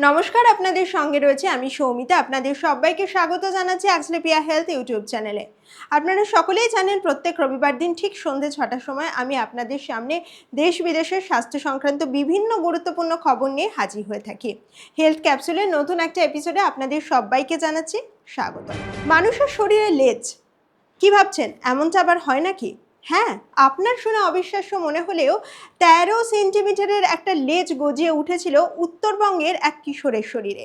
নমস্কার, আপনাদের সঙ্গে রয়েছে আমি সৌমিতা। আপনাদের সবাইকে স্বাগত জানাচ্ছি অ্যাক্সলেপিয়া হেলথ ইউটিউব চ্যানেলে। আপনারা সকলেই জানেন প্রত্যেক রবিবার দিন ঠিক সন্ধ্যে ৬টার সময় আমি আপনাদের সামনে দেশ বিদেশের স্বাস্থ্য সংক্রান্ত বিভিন্ন গুরুত্বপূর্ণ খবর নিয়ে হাজির হয়ে থাকি। হেলথ ক্যাপসুলের নতুন একটা এপিসোডে আপনাদের সবাইকে জানাচ্ছি স্বাগত। মানুষের শরীরে লেজ, কি ভাবছেন এমনটা আবার হয় নাকি? হ্যাঁ, আপনার শুনে অবিশ্বাস্য মনে হলেও ১৩ সেন্টিমিটারের একটা লেজ গজিয়ে উঠেছিল উত্তরবঙ্গের এক কিশোরের শরীরে।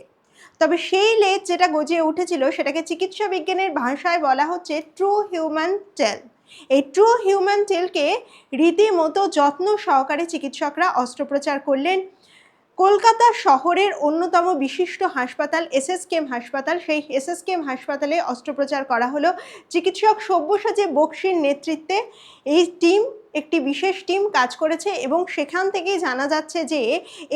তবে সেই লেজ যেটা গজিয়ে উঠেছিল সেটাকে চিকিৎসা বিজ্ঞানের ভাষায় বলা হচ্ছে ট্রু হিউম্যান টেল। এই ট্রু হিউম্যান টেলকে রীতিমতো যত্ন সহকারে চিকিৎসকরা অস্ত্রোপচার করলেন। কলকাতা শহরের অন্যতম বিশিষ্ট হাসপাতাল এসএসকেএম হাসপাতাল, সেই এসএসকেএম হাসপাতালে অস্ত্রোপচার করা হলো। চিকিৎসক সব্যসাচী বক্সির নেতৃত্বে এই টিম, একটি বিশেষ টিম কাজ করেছে এবং সেখান থেকেই জানা যাচ্ছে যে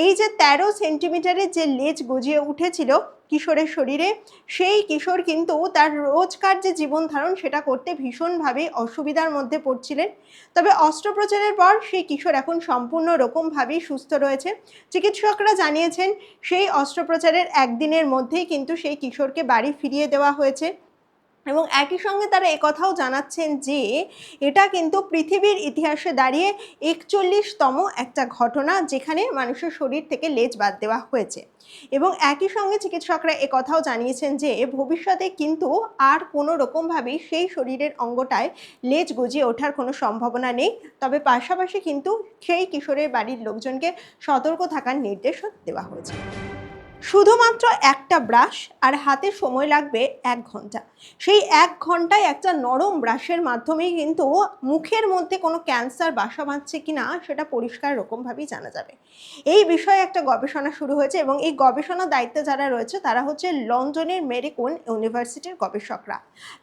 এই যে ১৩ সেন্টিমিটারের যে লেজ গজিয়ে উঠেছিল কিশোরের শরীরে, সেই কিশোর কিন্তু তার রোজকার যে জীবন ধারণ সেটা করতে ভীষণভাবে অসুবিধার মধ্যে পড়ছিলেন। তবে অস্ত্রোপচারের পর সেই কিশোর এখন সম্পূর্ণ রকমভাবেই সুস্থ রয়েছে। চিকিৎসকরা জানিয়েছেন সেই অস্ত্রোপচারের একদিনের মধ্যেই কিন্তু সেই কিশোরকে বাড়ি ফিরিয়ে দেওয়া হয়েছে এবং একই সঙ্গে তারা একথাও জানাচ্ছেন যে এটা কিন্তু পৃথিবীর ইতিহাসে দাঁড়িয়ে ৪১তম একটা ঘটনা যেখানে মানুষের শরীর থেকে লেজ বাদ দেওয়া হয়েছে। এবং একই সঙ্গে চিকিৎসকরা একথাও জানিয়েছেন যে ভবিষ্যতে কিন্তু আর কোনো রকমভাবেই সেই শরীরের অঙ্গটায় লেজ গজিয়ে ওঠার কোনো সম্ভাবনা নেই। তবে পাশাপাশি কিন্তু সেই কিশোরের বাড়ির লোকজনকে সতর্ক থাকার নির্দেশও দেওয়া হয়েছে। শুধুমাত্র একটা ব্রাশ আর হাতে সময় লাগবে ১ ঘন্টা। সেই ১ ঘন্টায় একটা নরম ব্রাশের মাধ্যমেই কিন্তু মুখের মধ্যে কোনো ক্যান্সার বাসা বাঁধছে কিনা সেটা পরিষ্কার রকমভাবেই জানা যাবে। এই বিষয়ে একটা গবেষণা শুরু হয়েছে এবং এই গবেষণার দায়িত্বে যারা রয়েছে তারা হচ্ছে লন্ডনের মেরি কোন ইউনিভার্সিটির গবেষকরা।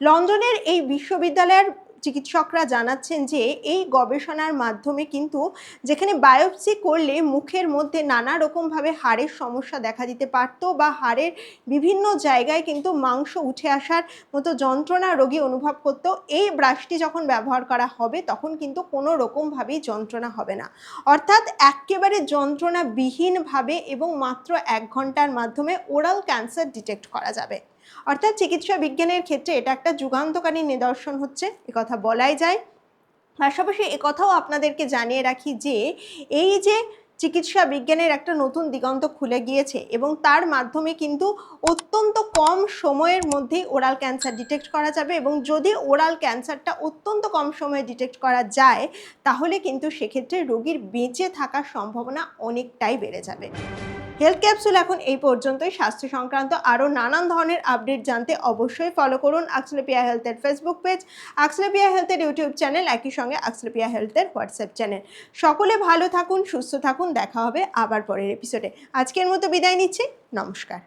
লন্ডনের এই বিশ্ববিদ্যালয়ের চিকিৎসকরা জানাচ্ছেন যে এই গবেষণার মাধ্যমে কিন্তু যেখানে বায়োপসি করলে মুখের মধ্যে নানা রকমভাবে হাড়ের সমস্যা দেখা দিতে পারত বা হাড়ের বিভিন্ন জায়গায় কিন্তু মাংস উঠে আসার মতো যন্ত্রণা রোগী অনুভব করত, এই ব্রাশটি যখন ব্যবহার করা হবে তখন কিন্তু কোনো রকমভাবেই যন্ত্রণা হবে না। অর্থাৎ একেবারে যন্ত্রণাবিহীনভাবে এবং মাত্র ১ ঘন্টার মাধ্যমে ওরাল ক্যান্সার ডিটেক্ট করা যাবে। অর্থাৎ চিকিৎসা বিজ্ঞানের ক্ষেত্রে এটা একটা যুগান্তকারী নিদর্শন হচ্ছে, একথা বলাই যায়। পাশাপাশি একথাও আপনাদেরকে জানিয়ে রাখি যে এই যে চিকিৎসা বিজ্ঞানের একটা নতুন দিগন্ত খুলে গিয়েছে এবং তার মাধ্যমে কিন্তু অত্যন্ত কম সময়ের মধ্যেই ওরাল ক্যান্সার ডিটেক্ট করা যাবে এবং যদি ওরাল ক্যান্সারটা অত্যন্ত কম সময়ে ডিটেক্ট করা যায় তাহলে কিন্তু সেক্ষেত্রে রোগীর বেঁচে থাকার সম্ভাবনা অনেকটাই বেড়ে যাবে। হেলথ ক্যাপসুল এখন এই পর্যন্তই। স্বাস্থ্য সংক্রান্ত আরও নানান ধরনের আপডেট জানতে অবশ্যই ফলো করুন অ্যাক্সলেপিয়া হেলথের ফেসবুক পেজ, অ্যাক্সলেপিয়া হেলথের ইউটিউব চ্যানেল, একই সঙ্গে অ্যাক্সলেপিয়া হেলথের হোয়াটসঅ্যাপ চ্যানেল। সকলে ভালো থাকুন, সুস্থ থাকুন, দেখা হবে আবার পরের এপিসোডে। আজকের মতো বিদায় নিচ্ছি, নমস্কার।